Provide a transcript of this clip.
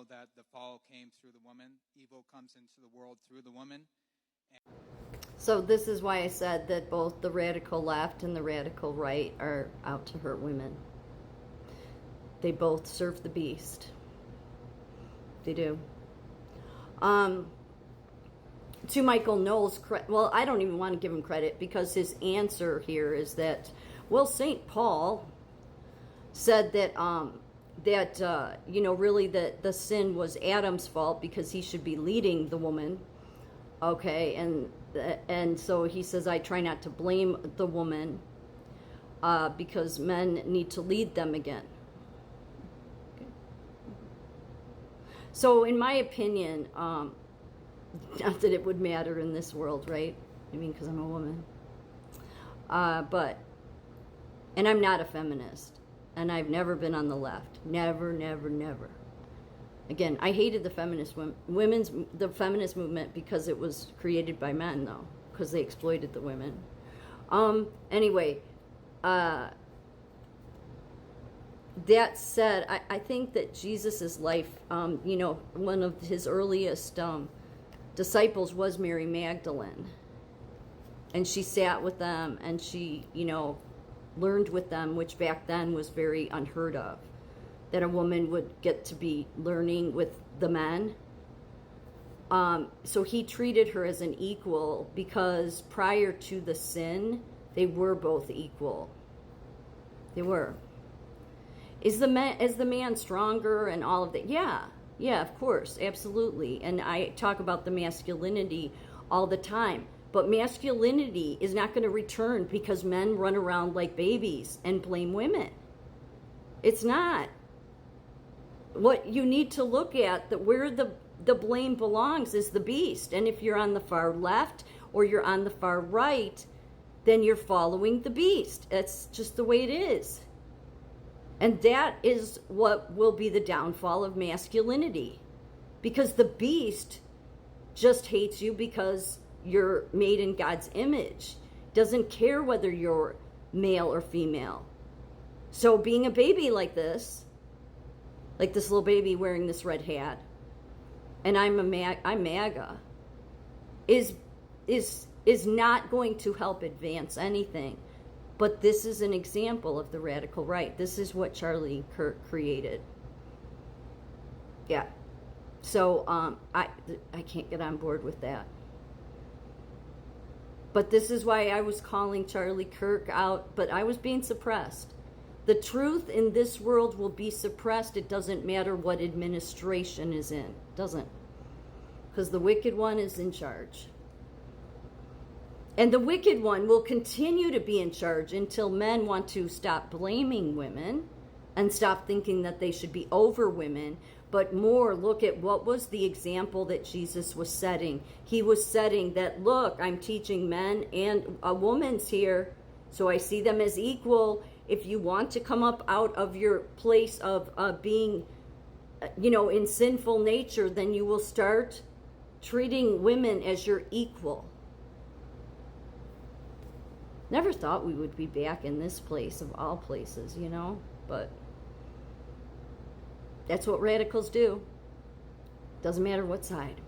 that the fall came through the woman. Evil comes into the world through the woman. So this is why I said that both the radical left and the radical right are out to hurt women. They both serve the beast. They do. To Michael Knowles, well, I don't even want to give him credit because his answer here is that, well, St. Paul said that, really that the sin was Adam's fault because he should be leading the woman. Okay, and so he says, I try not to blame the woman because men need to lead them again. Okay. So in my opinion, not that it would matter in this world, right? I mean, because I'm a woman. And I'm not a feminist. And I've never been on the left. Never, never, never. Again, I hated the feminist the feminist movement because it was created by men, though, because they exploited the women. Anyway, that said, I think that Jesus's life, one of his earliest disciples was Mary Magdalene, and she sat with them, and she, learned with them, which back then was very unheard of. That a woman would get to be learning with the men. So he treated her as an equal because prior to the sin, they were both equal. They were. Is the man stronger and all of that? Yeah, of course, absolutely. And I talk about the masculinity all the time. But masculinity is not going to return because men run around like babies and blame women. It's not. What you need to look at, that where the blame belongs is the beast. And if you're on the far left or you're on the far right, then you're following the beast. That's just the way it is. And that is what will be the downfall of masculinity. Because the beast just hates you because you're made in God's image. Doesn't care whether you're male or female. So being a baby like this little baby wearing this red hat, and I'm MAGA, is not going to help advance anything. But this is an example of the radical right. This is what Charlie Kirk created. Yeah. So I can't get on board with that. But this is why I was calling Charlie Kirk out, but I was being suppressed. The truth in this world will be suppressed. It doesn't matter what administration is in. It doesn't. Because the wicked one is in charge. And the wicked one will continue to be in charge until men want to stop blaming women and stop thinking that they should be over women, but more look at what was the example that Jesus was setting. He was setting that, look, I'm teaching men and a woman's here, so I see them as equal. If you want to come up out of your place of being, in sinful nature, then you will start treating women as your equal. Never thought we would be back in this place of all places, but that's what radicals do. Doesn't matter what side.